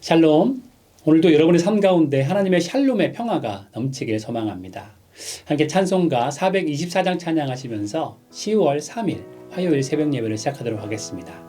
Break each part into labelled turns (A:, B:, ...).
A: 샬롬. 오늘도 여러분의 삶 가운데 하나님의 샬롬의 평화가 넘치길 소망합니다. 함께 찬송가 424장 찬양하시면서 10월 3일 화요일 새벽 예배를 시작하도록 하겠습니다.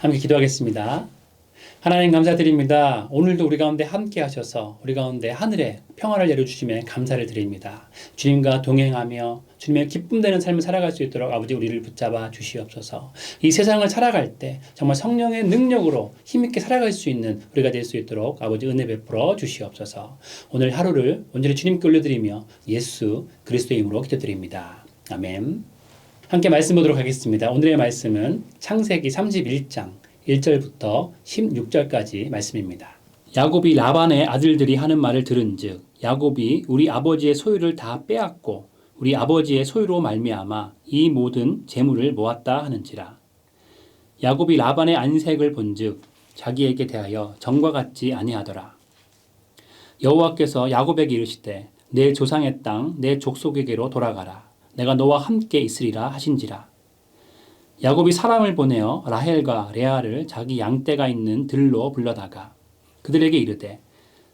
A: 함께 기도하겠습니다. 하나님 감사드립니다. 오늘도 우리 가운데 함께 하셔서 우리 가운데 하늘에 평화를 내려주시면 감사를 드립니다. 주님과 동행하며 주님의 기쁨되는 삶을 살아갈 수 있도록 아버지 우리를 붙잡아 주시옵소서. 이 세상을 살아갈 때 정말 성령의 능력으로 힘있게 살아갈 수 있는 우리가 될 수 있도록 아버지 은혜 베풀어 주시옵소서. 오늘 하루를 온전히 주님께 올려드리며 예수 그리스도의 이름으로 기도드립니다. 아멘. 함께 말씀 보도록 하겠습니다. 오늘의 말씀은 창세기 31장 1절부터 16절까지 말씀입니다. 야곱이 라반의 아들들이 하는 말을 들은즉 야곱이 우리 아버지의 소유를 다 빼앗고 우리 아버지의 소유로 말미암아 이 모든 재물을 모았다 하는지라. 야곱이 라반의 안색을 본즉 자기에게 대하여 전과 같지 아니하더라. 여호와께서 야곱에게 이르시되 내 조상의 땅 내 족속에게로 돌아가라. 내가 너와 함께 있으리라 하신지라. 야곱이 사람을 보내어 라헬과 레아를 자기 양떼가 있는 들로 불러다가 그들에게 이르되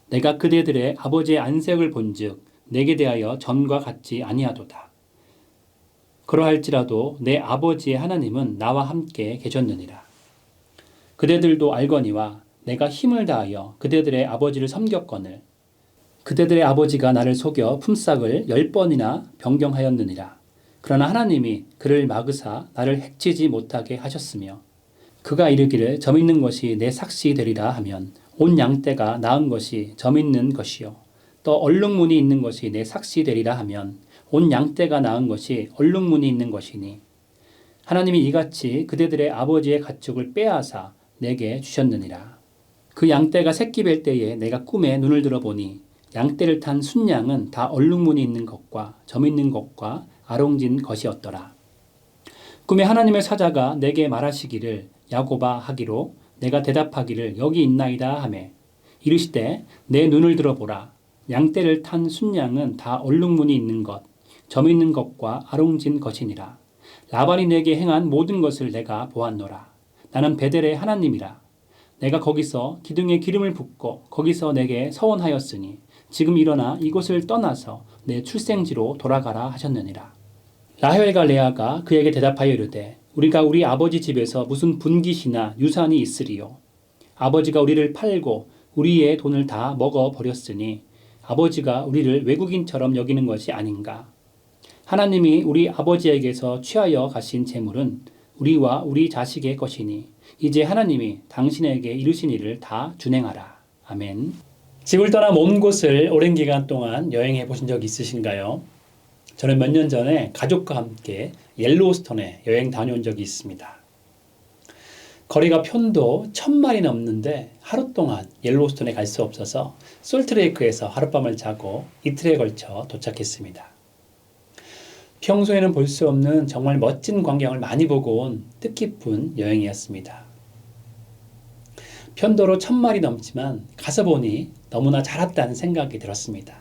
A: 내가 그대들의 아버지의 안색을 본즉 내게 대하여 전과 같지 아니하도다. 그러할지라도 내 아버지의 하나님은 나와 함께 계셨느니라. 그대들도 알거니와 내가 힘을 다하여 그대들의 아버지를 섬겼거늘 그대들의 아버지가 나를 속여 품삯을 10번이나 변경하였느니라. 그러나 하나님이 그를 막으사 나를 해치지 못하게 하셨으며 그가 이르기를 점 있는 것이 내 삭시 되리라 하면 온 양떼가 낳은 것이 점 있는 것이요 또 얼룩무늬 있는 것이 내 삭시 되리라 하면 온 양떼가 낳은 것이 얼룩무늬 있는 것이니 하나님이 이같이 그대들의 아버지의 가축을 빼앗아 내게 주셨느니라. 그 양떼가 새끼 뵐 때에 내가 꿈에 눈을 들어보니 양떼를 탄 순양은 다 얼룩무늬 있는 것과 점 있는 것과 아롱진 것이었더라. 꿈에 하나님의 사자가 내게 말하시기를 야곱아 하기로 내가 대답하기를 여기 있나이다 하매 이르시되 내 눈을 들어보라. 양떼를 탄 순양은 다 얼룩무늬 있는 것, 점 있는 것과 아롱진 것이니라. 라반이 내게 행한 모든 것을 내가 보았노라. 나는 베델의 하나님이라. 내가 거기서 기둥에 기름을 붓고 거기서 내게 서원하였으니 지금 일어나 이곳을 떠나서 내 출생지로 돌아가라 하셨느니라. 라헬과 레아가 그에게 대답하여 이르되 우리가 우리 아버지 집에서 무슨 분깃이나 유산이 있으리요. 아버지가 우리를 팔고 우리의 돈을 다 먹어버렸으니 아버지가 우리를 외국인처럼 여기는 것이 아닌가. 하나님이 우리 아버지에게서 취하여 가신 재물은 우리와 우리 자식의 것이니 이제 하나님이 당신에게 이르신 일을 다 준행하라. 아멘. 집을 떠나 먼 곳을 오랜 기간 동안 여행해 보신 적 있으신가요? 저는 몇 년 전에 가족과 함께 옐로우스톤에 여행 다녀온 적이 있습니다. 거리가 편도 1000마리 넘는데 하루 동안 옐로우스톤에 갈 수 없어서 솔트레이크에서 하룻밤을 자고 이틀에 걸쳐 도착했습니다. 평소에는 볼 수 없는 정말 멋진 광경을 많이 보고 온 뜻깊은 여행이었습니다. 편도로 1000마리 넘지만 가서 보니 너무나 잘 왔다는 생각이 들었습니다.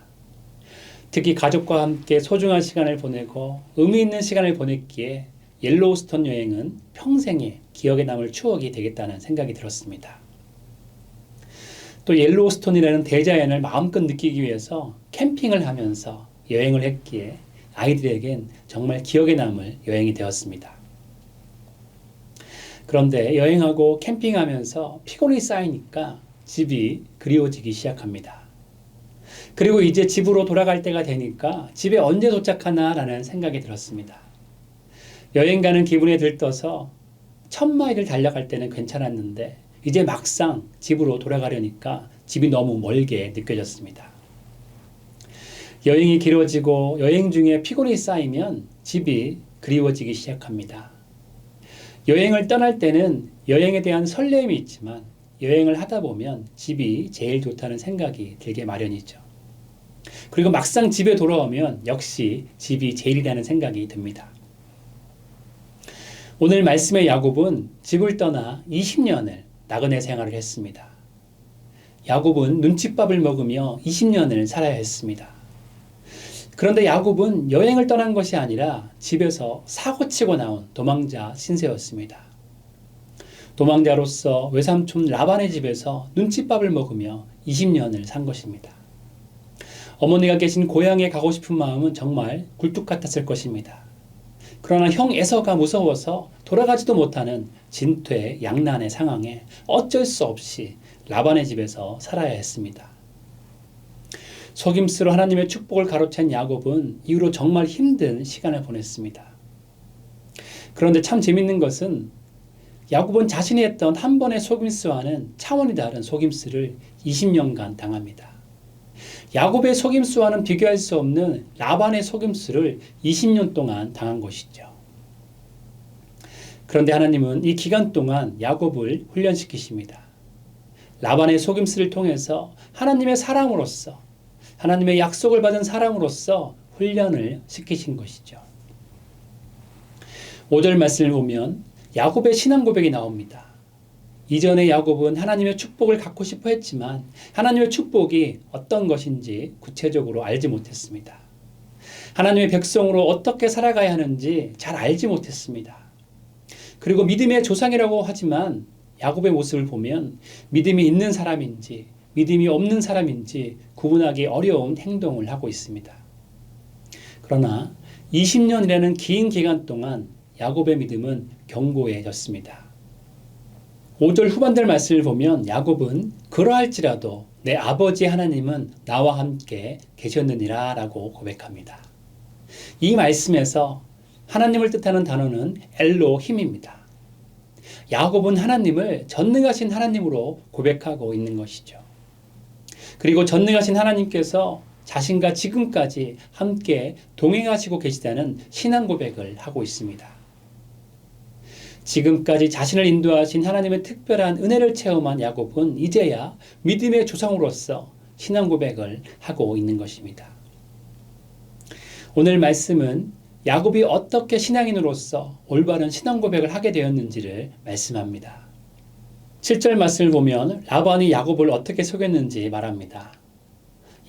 A: 특히 가족과 함께 소중한 시간을 보내고 의미 있는 시간을 보냈기에 옐로우스톤 여행은 평생에 기억에 남을 추억이 되겠다는 생각이 들었습니다. 또 옐로우스톤이라는 대자연을 마음껏 느끼기 위해서 캠핑을 하면서 여행을 했기에 아이들에겐 정말 기억에 남을 여행이 되었습니다. 그런데 여행하고 캠핑하면서 피곤이 쌓이니까 집이 그리워지기 시작합니다. 그리고 이제 집으로 돌아갈 때가 되니까 집에 언제 도착하나라는 생각이 들었습니다. 여행 가는 기분에 들떠서 1000마일을 달려갈 때는 괜찮았는데 이제 막상 집으로 돌아가려니까 집이 너무 멀게 느껴졌습니다. 여행이 길어지고 여행 중에 피곤이 쌓이면 집이 그리워지기 시작합니다. 여행을 떠날 때는 여행에 대한 설렘이 있지만 여행을 하다 보면 집이 제일 좋다는 생각이 들게 마련이죠. 그리고 막상 집에 돌아오면 역시 집이 제일이라는 생각이 듭니다. 오늘 말씀의 야곱은 집을 떠나 20년을 나그네 생활을 했습니다. 야곱은 눈칫밥을 먹으며 20년을 살아야 했습니다. 그런데 야곱은 여행을 떠난 것이 아니라 집에서 사고치고 나온 도망자 신세였습니다. 도망자로서 외삼촌 라반의 집에서 눈칫밥을 먹으며 20년을 산 것입니다. 어머니가 계신 고향에 가고 싶은 마음은 정말 굴뚝 같았을 것입니다. 그러나 형 에서가 무서워서 돌아가지도 못하는 진퇴양난의 상황에 어쩔 수 없이 라반의 집에서 살아야 했습니다. 속임수로 하나님의 축복을 가로챈 야곱은 이후로 정말 힘든 시간을 보냈습니다. 그런데 참 재밌는 것은 야곱은 자신이 했던 한 번의 속임수와는 차원이 다른 속임수를 20년간 당합니다. 야곱의 속임수와는 비교할 수 없는 라반의 속임수를 20년 동안 당한 것이죠. 그런데 하나님은 이 기간 동안 야곱을 훈련시키십니다. 라반의 속임수를 통해서 하나님의 사람으로서, 하나님의 약속을 받은 사람으로서 훈련을 시키신 것이죠. 5절 말씀을 보면 야곱의 신앙 고백이 나옵니다. 이전에 야곱은 하나님의 축복을 갖고 싶어 했지만 하나님의 축복이 어떤 것인지 구체적으로 알지 못했습니다. 하나님의 백성으로 어떻게 살아가야 하는지 잘 알지 못했습니다. 그리고 믿음의 조상이라고 하지만 야곱의 모습을 보면 믿음이 있는 사람인지 믿음이 없는 사람인지 구분하기 어려운 행동을 하고 있습니다. 그러나 20년이라는 긴 기간 동안 야곱의 믿음은 견고해졌습니다. 5절 후반절 말씀을 보면 야곱은 그러할지라도 내 아버지 하나님은 나와 함께 계셨느니라 라고 고백합니다. 이 말씀에서 하나님을 뜻하는 단어는 엘로힘입니다. 야곱은 하나님을 전능하신 하나님으로 고백하고 있는 것이죠. 그리고 전능하신 하나님께서 자신과 지금까지 함께 동행하시고 계시다는 신앙 고백을 하고 있습니다. 지금까지 자신을 인도하신 하나님의 특별한 은혜를 체험한 야곱은 이제야 믿음의 조상으로서 신앙 고백을 하고 있는 것입니다. 오늘 말씀은 야곱이 어떻게 신앙인으로서 올바른 신앙 고백을 하게 되었는지를 말씀합니다. 7절 말씀을 보면 라반이 야곱을 어떻게 속였는지 말합니다.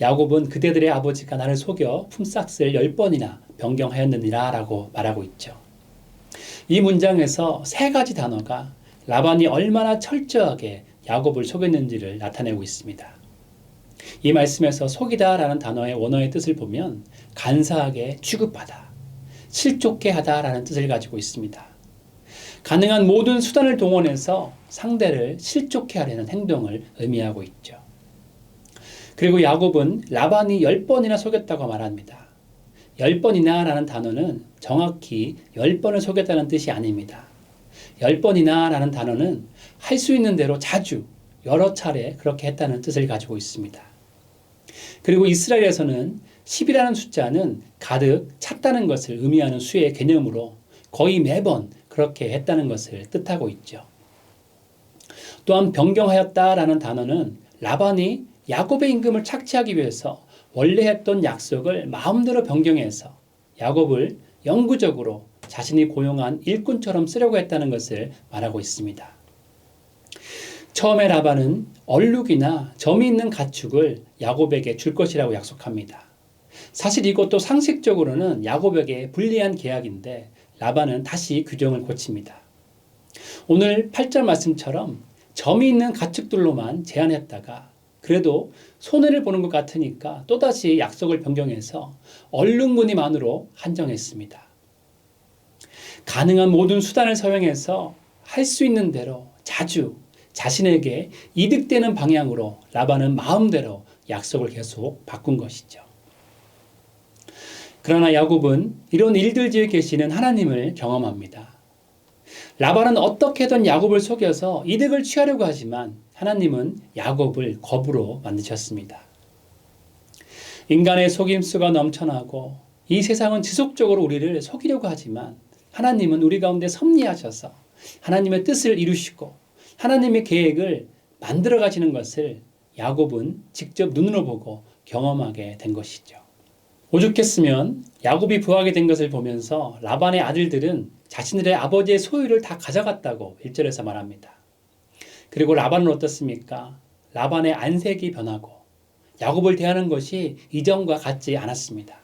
A: 야곱은 그대들의 아버지가 나를 속여 품삯을 10번이나 변경하였느니라 라고 말하고 있죠. 이 문장에서 3가지 단어가 라반이 얼마나 철저하게 야곱을 속였는지를 나타내고 있습니다. 이 말씀에서 속이다 라는 단어의 원어의 뜻을 보면 간사하게 취급하다, 실족해 하다 라는 뜻을 가지고 있습니다. 가능한 모든 수단을 동원해서 상대를 실족해 하려는 행동을 의미하고 있죠. 그리고 야곱은 라반이 10번이나 속였다고 말합니다. 10번이나 라는 단어는 정확히 10번을 속였다는 뜻이 아닙니다. 10번이나 라는 단어는 할 수 있는 대로 자주 여러 차례 그렇게 했다는 뜻을 가지고 있습니다. 그리고 이스라엘에서는 10이라는 숫자는 가득 찼다는 것을 의미하는 수의 개념으로 거의 매번 그렇게 했다는 것을 뜻하고 있죠. 또한 변경하였다라는 단어는 라반이 야곱의 임금을 착취하기 위해서 원래 했던 약속을 마음대로 변경해서 야곱을 영구적으로 자신이 고용한 일꾼처럼 쓰려고 했다는 것을 말하고 있습니다. 처음에 라반은 얼룩이나 점이 있는 가축을 야곱에게 줄 것이라고 약속합니다. 사실 이것도 상식적으로는 야곱에게 불리한 계약인데 라반은 다시 규정을 고칩니다. 오늘 8절 말씀처럼 점이 있는 가축들로만 제한했다가 그래도 손해를 보는 것 같으니까 또다시 약속을 변경해서 얼룩무늬만으로 한정했습니다. 가능한 모든 수단을 사용해서 할 수 있는 대로 자주 자신에게 이득되는 방향으로 라반은 마음대로 약속을 계속 바꾼 것이죠. 그러나 야곱은 이런 일들 뒤에 계시는 하나님을 경험합니다. 라반은 어떻게든 야곱을 속여서 이득을 취하려고 하지만 하나님은 야곱을 거부로 만드셨습니다. 인간의 속임수가 넘쳐나고 이 세상은 지속적으로 우리를 속이려고 하지만 하나님은 우리 가운데 섭리하셔서 하나님의 뜻을 이루시고 하나님의 계획을 만들어 가시는 것을 야곱은 직접 눈으로 보고 경험하게 된 것이죠. 오죽했으면 야곱이 부하게 된 것을 보면서 라반의 아들들은 자신들의 아버지의 소유를 다 가져갔다고 1절에서 말합니다. 그리고 라반은 어떻습니까? 라반의 안색이 변하고 야곱을 대하는 것이 이전과 같지 않았습니다.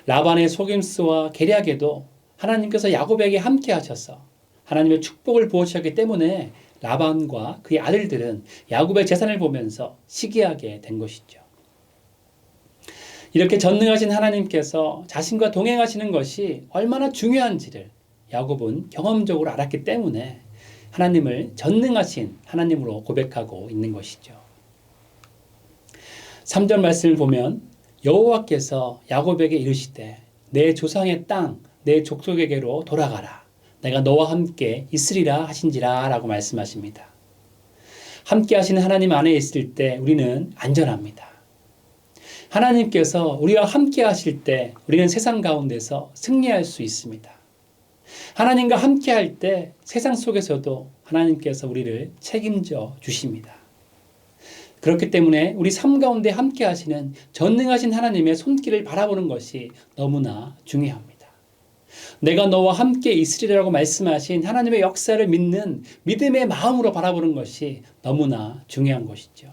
A: 라반의 속임수와 계략에도 하나님께서 야곱에게 함께 하셔서 하나님의 축복을 부어주셨기 때문에 라반과 그의 아들들은 야곱의 재산을 보면서 시기하게 된 것이죠. 이렇게 전능하신 하나님께서 자신과 동행하시는 것이 얼마나 중요한지를 야곱은 경험적으로 알았기 때문에 하나님을 전능하신 하나님으로 고백하고 있는 것이죠. 3절 말씀을 보면 여호와께서 야곱에게 이르시되 내 조상의 땅 내 족속에게로 돌아가라. 내가 너와 함께 있으리라 하신지라 라고 말씀하십니다. 함께 하시는 하나님 안에 있을 때 우리는 안전합니다. 하나님께서 우리와 함께 하실 때 우리는 세상 가운데서 승리할 수 있습니다. 하나님과 함께 할 때 세상 속에서도 하나님께서 우리를 책임져 주십니다. 그렇기 때문에 우리 삶 가운데 함께 하시는 전능하신 하나님의 손길을 바라보는 것이 너무나 중요합니다. 내가 너와 함께 있으리라고 말씀하신 하나님의 역사를 믿는 믿음의 마음으로 바라보는 것이 너무나 중요한 것이죠.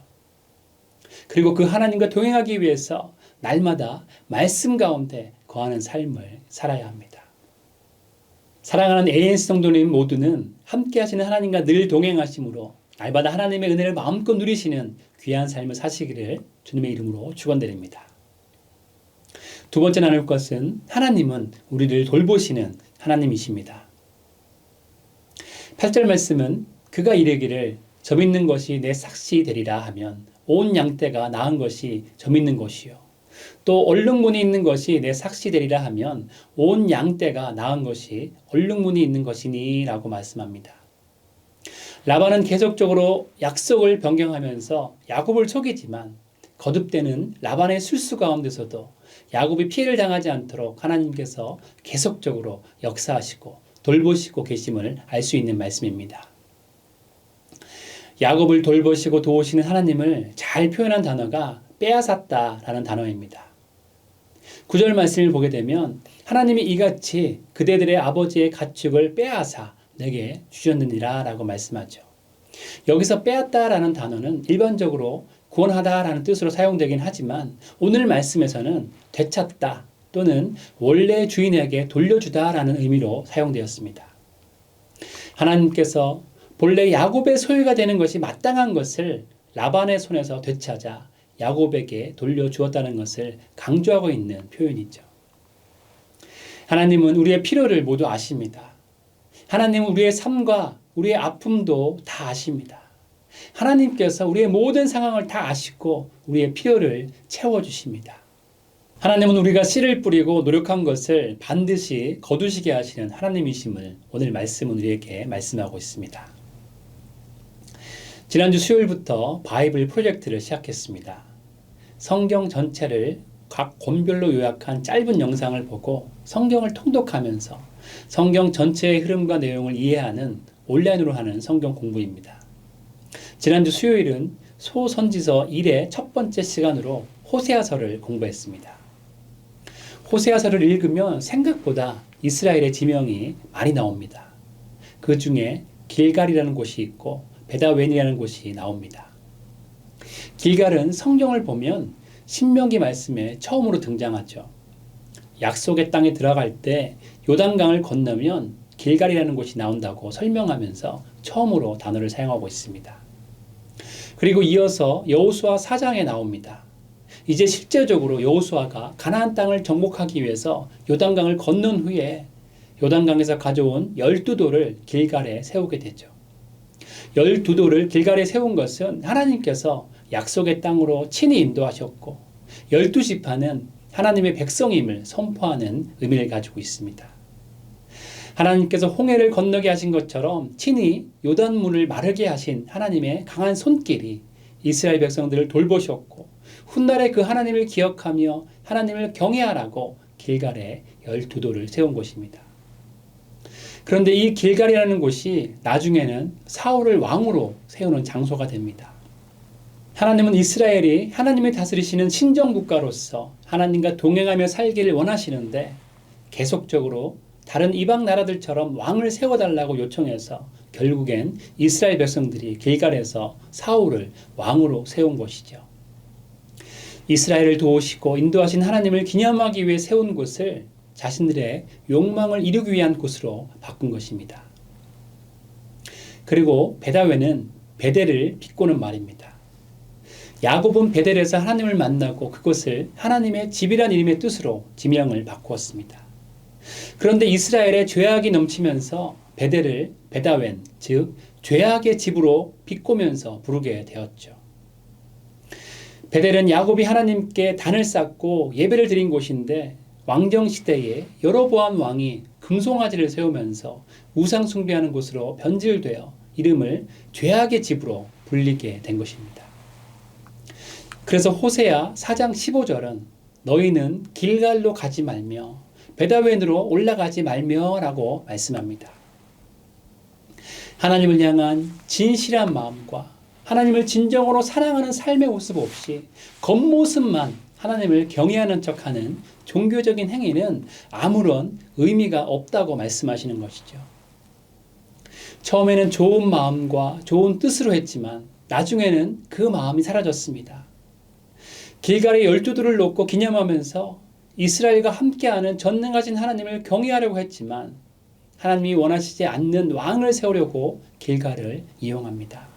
A: 그리고 그 하나님과 동행하기 위해서 날마다 말씀 가운데 거하는 삶을 살아야 합니다. 사랑하는 ANC 성도님 모두는 함께 하시는 하나님과 늘 동행하심으로 날마다 하나님의 은혜를 마음껏 누리시는 귀한 삶을 사시기를 주님의 이름으로 축원드립니다. 두 번째 나눌 것은 하나님은 우리를 돌보시는 하나님이십니다. 8절 말씀은 그가 이르기를 점 있는 것이 내 삭시 되리라 하면 온 양떼가 나은 것이 점 있는 것이요 또 얼룩무늬 있는 것이 내 삭시 되리라 하면 온 양떼가 나은 것이 얼룩무늬 있는 것이니 라고 말씀합니다. 라반은 계속적으로 약속을 변경하면서 야곱을 속이지만 거듭되는 라반의 실수 가운데서도 야곱이 피해를 당하지 않도록 하나님께서 계속적으로 역사하시고 돌보시고 계심을 알 수 있는 말씀입니다. 야곱을 돌보시고 도우시는 하나님을 잘 표현한 단어가 빼앗았다라는 단어입니다. 9절 말씀을 보게 되면 하나님이 이같이 그대들의 아버지의 가축을 빼앗아 내게 주셨느니라 라고 말씀하죠. 여기서 빼앗다라는 단어는 일반적으로 구원하다라는 뜻으로 사용되긴 하지만 오늘 말씀에서는 되찾다 또는 원래 주인에게 돌려주다라는 의미로 사용되었습니다. 하나님께서 본래 야곱의 소유가 되는 것이 마땅한 것을 라반의 손에서 되찾아 야곱에게 돌려주었다는 것을 강조하고 있는 표현이죠. 하나님은 우리의 필요를 모두 아십니다. 하나님은 우리의 삶과 우리의 아픔도 다 아십니다. 하나님께서 우리의 모든 상황을 다 아시고 우리의 필요를 채워주십니다. 하나님은 우리가 씨를 뿌리고 노력한 것을 반드시 거두시게 하시는 하나님이심을 오늘 말씀은 우리에게 말씀하고 있습니다. 지난주 수요일부터 바이블 프로젝트를 시작했습니다. 성경 전체를 각 권별로 요약한 짧은 영상을 보고 성경을 통독하면서 성경 전체의 흐름과 내용을 이해하는 온라인으로 하는 성경 공부입니다. 지난주 수요일은 소선지서 1의 첫 번째 시간으로 호세아서를 공부했습니다. 호세아서를 읽으면 생각보다 이스라엘의 지명이 많이 나옵니다. 그 중에 길갈이라는 곳이 있고 베다웬이라는 곳이 나옵니다. 길갈은 성경을 보면 신명기 말씀에 처음으로 등장하죠. 약속의 땅에 들어갈 때 요단강을 건너면 길갈이라는 곳이 나온다고 설명하면서 처음으로 단어를 사용하고 있습니다. 그리고 이어서 여호수아 4장에 나옵니다. 이제 실제적으로 여호수아가 가나안 땅을 정복하기 위해서 요단강을 건넌 후에 요단강에서 가져온 12돌을 길갈에 세우게 되죠. 12돌을 길갈에 세운 것은 하나님께서 약속의 땅으로 친히 인도하셨고 12지파는 하나님의 백성임을 선포하는 의미를 가지고 있습니다. 하나님께서 홍해를 건너게 하신 것처럼 친히 요단문을 마르게 하신 하나님의 강한 손길이 이스라엘 백성들을 돌보셨고 훗날에 그 하나님을 기억하며 하나님을 경외하라고 길갈에 12돌을 세운 곳입니다. 그런데 이 길갈이라는 곳이 나중에는 사울을 왕으로 세우는 장소가 됩니다. 하나님은 이스라엘이 하나님을 다스리시는 신정국가로서 하나님과 동행하며 살기를 원하시는데 계속적으로 다른 이방 나라들처럼 왕을 세워달라고 요청해서 결국엔 이스라엘 백성들이 길갈에서 사울을 왕으로 세운 것이죠. 이스라엘을 도우시고 인도하신 하나님을 기념하기 위해 세운 곳을 자신들의 욕망을 이루기 위한 곳으로 바꾼 것입니다. 그리고 베다웬은 베델을 비꼬는 말입니다. 야곱은 베델에서 하나님을 만나고 그것을 하나님의 집이란 이름의 뜻으로 지명을 바꾸었습니다. 그런데 이스라엘의 죄악이 넘치면서 베델을 베다웬, 즉 죄악의 집으로 비꼬면서 부르게 되었죠. 베델은 야곱이 하나님께 단을 쌓고 예배를 드린 곳인데 왕정 시대에 여로보암 왕이 금송아지를 세우면서 우상 숭배하는 곳으로 변질되어 이름을 죄악의 집으로 불리게 된 것입니다. 그래서 호세아 4장 15절은 너희는 길갈로 가지 말며 베다웬으로 올라가지 말며라고 말씀합니다. 하나님을 향한 진실한 마음과 하나님을 진정으로 사랑하는 삶의 모습 없이 겉모습만 하나님을 경외하는 척하는 종교적인 행위는 아무런 의미가 없다고 말씀하시는 것이죠. 처음에는 좋은 마음과 좋은 뜻으로 했지만 나중에는 그 마음이 사라졌습니다. 길갈에 12돌을 놓고 기념하면서 이스라엘과 함께하는 전능하신 하나님을 경외하려고 했지만 하나님이 원하시지 않는 왕을 세우려고 길갈을 이용합니다.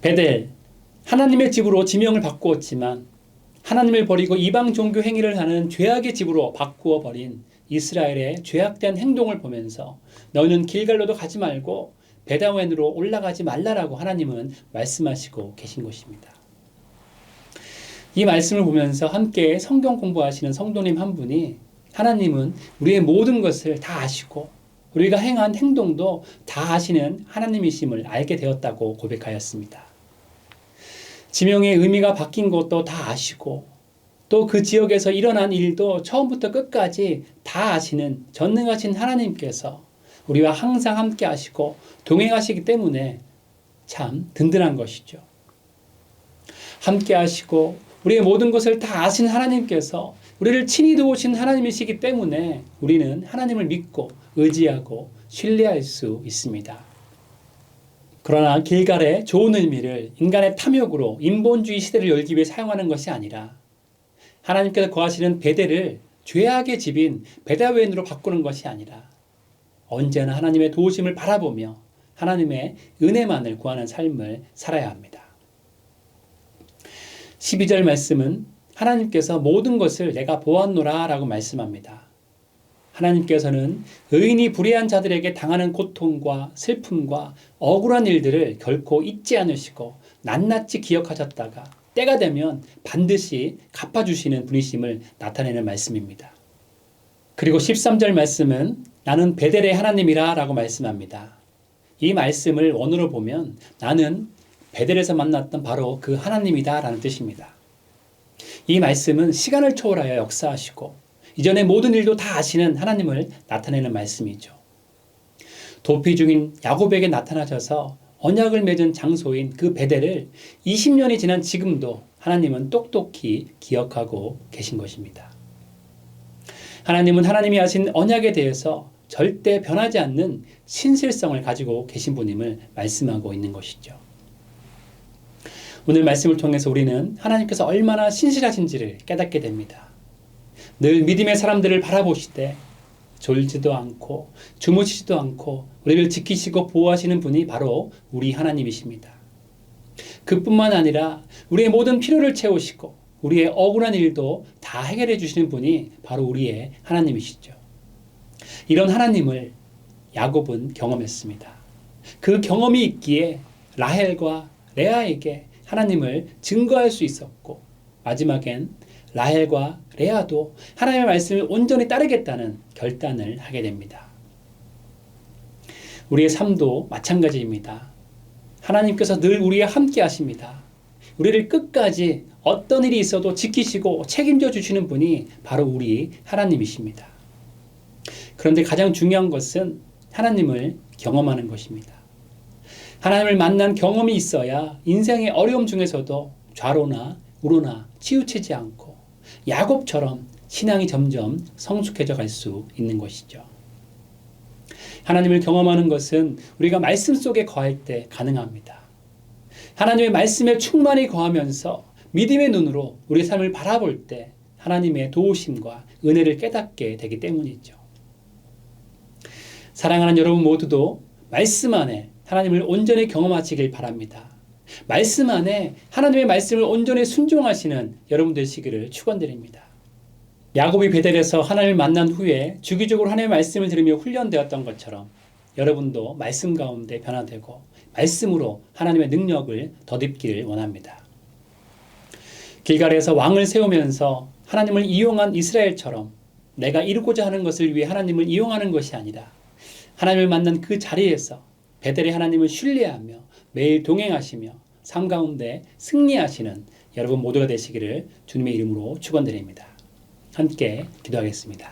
A: 베델, 하나님의 집으로 지명을 바꾸었지만 하나님을 버리고 이방 종교 행위를 하는 죄악의 집으로 바꾸어 버린 이스라엘의 죄악된 행동을 보면서 너희는 길갈로도 가지 말고 베다웬으로 올라가지 말라라고 하나님은 말씀하시고 계신 것입니다. 이 말씀을 보면서 함께 성경 공부하시는 성도님 한 분이 하나님은 우리의 모든 것을 다 아시고 우리가 행한 행동도 다 아시는 하나님이심을 알게 되었다고 고백하였습니다. 지명의 의미가 바뀐 것도 다 아시고 또 그 지역에서 일어난 일도 처음부터 끝까지 다 아시는 전능하신 하나님께서 우리와 항상 함께 하시고 동행하시기 때문에 참 든든한 것이죠. 함께 하시고 우리의 모든 것을 다 아시는 하나님께서 우리를 친히 도우신 하나님이시기 때문에 우리는 하나님을 믿고 의지하고 신뢰할 수 있습니다. 그러나 길갈의 좋은 의미를 인간의 탐욕으로 인본주의 시대를 열기 위해 사용하는 것이 아니라 하나님께서 거하시는 베델을 죄악의 집인 베다웬으로 바꾸는 것이 아니라 언제나 하나님의 도우심을 바라보며 하나님의 은혜만을 구하는 삶을 살아야 합니다. 12절 말씀은 하나님께서 모든 것을 내가 보았노라 라고 말씀합니다. 하나님께서는 의인이 불의한 자들에게 당하는 고통과 슬픔과 억울한 일들을 결코 잊지 않으시고 낱낱이 기억하셨다가 때가 되면 반드시 갚아주시는 분이심을 나타내는 말씀입니다. 그리고 13절 말씀은 나는 베델의 하나님이라 라고 말씀합니다. 이 말씀을 원어로 보면 나는 베델에서 만났던 바로 그 하나님이다 라는 뜻입니다. 이 말씀은 시간을 초월하여 역사하시고 이전의 모든 일도 다 아시는 하나님을 나타내는 말씀이죠. 도피 중인 야곱에게 나타나셔서 언약을 맺은 장소인 그 베델을 20년이 지난 지금도 하나님은 똑똑히 기억하고 계신 것입니다. 하나님은 하나님이 하신 언약에 대해서 절대 변하지 않는 신실성을 가지고 계신 분임을 말씀하고 있는 것이죠. 오늘 말씀을 통해서 우리는 하나님께서 얼마나 신실하신지를 깨닫게 됩니다. 늘 믿음의 사람들을 바라보시되 졸지도 않고 주무시지도 않고 우리를 지키시고 보호하시는 분이 바로 우리 하나님이십니다. 그뿐만 아니라 우리의 모든 필요를 채우시고 우리의 억울한 일도 다 해결해 주시는 분이 바로 우리의 하나님이시죠. 이런 하나님을 야곱은 경험했습니다. 그 경험이 있기에 라헬과 레아에게 하나님을 증거할 수 있었고 마지막엔 라헬과 레아도 하나님의 말씀을 온전히 따르겠다는 결단을 하게 됩니다. 우리의 삶도 마찬가지입니다. 하나님께서 늘 우리와 함께 하십니다. 우리를 끝까지 어떤 일이 있어도 지키시고 책임져 주시는 분이 바로 우리 하나님이십니다. 그런데 가장 중요한 것은 하나님을 경험하는 것입니다. 하나님을 만난 경험이 있어야 인생의 어려움 중에서도 좌로나 우로나 치우치지 않고 야곱처럼 신앙이 점점 성숙해져 갈 수 있는 것이죠. 하나님을 경험하는 것은 우리가 말씀 속에 거할 때 가능합니다. 하나님의 말씀에 충만히 거하면서 믿음의 눈으로 우리 삶을 바라볼 때 하나님의 도우심과 은혜를 깨닫게 되기 때문이죠. 사랑하는 여러분 모두도 말씀 안에 하나님을 온전히 경험하시길 바랍니다. 말씀 안에 하나님의 말씀을 온전히 순종하시는 여러분 되시기를 축원드립니다. 야곱이 베델에서 하나님을 만난 후에 주기적으로 하나님의 말씀을 들으며 훈련되었던 것처럼 여러분도 말씀 가운데 변화되고 말씀으로 하나님의 능력을 덧입기를 원합니다. 길갈에서 왕을 세우면서 하나님을 이용한 이스라엘처럼 내가 이루고자 하는 것을 위해 하나님을 이용하는 것이 아니라 하나님을 만난 그 자리에서 베델의 하나님을 신뢰하며 매일 동행하시며 삶 가운데 승리하시는 여러분 모두가 되시기를 주님의 이름으로 축원드립니다. 함께 기도하겠습니다.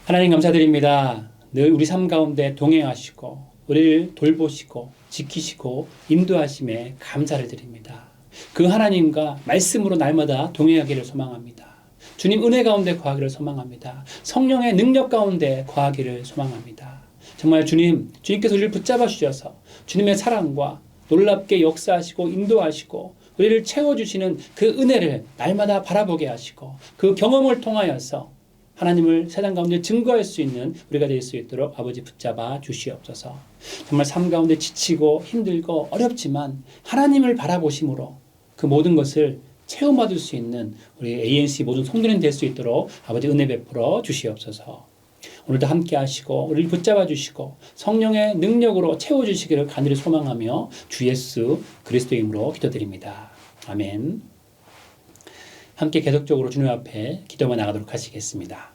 A: 하나님 감사드립니다. 늘 우리 삶 가운데 동행하시고 우리를 돌보시고 지키시고 인도하심에 감사를 드립니다. 그 하나님과 말씀으로 날마다 동행하기를 소망합니다. 주님 은혜 가운데 거하기를 소망합니다. 성령의 능력 가운데 거하기를 소망합니다. 정말 주님께서 우리를 붙잡아 주셔서 주님의 사랑과 놀랍게 역사하시고 인도하시고 우리를 채워주시는 그 은혜를 날마다 바라보게 하시고 그 경험을 통하여서 하나님을 세상 가운데 증거할 수 있는 우리가 될 수 있도록 아버지 붙잡아 주시옵소서. 정말 삶 가운데 지치고 힘들고 어렵지만 하나님을 바라보심으로 그 모든 것을 체험받을 수 있는 우리 ANC 모든 성도님 될 수 있도록 아버지 은혜 베풀어 주시옵소서. 오늘도 함께 하시고 우리를 붙잡아 주시고 성령의 능력으로 채워주시기를 간절히 소망하며 주 예수 그리스도의 이름으로 기도드립니다. 아멘. 함께 계속적으로 주님 앞에 기도만 나가도록 하시겠습니다.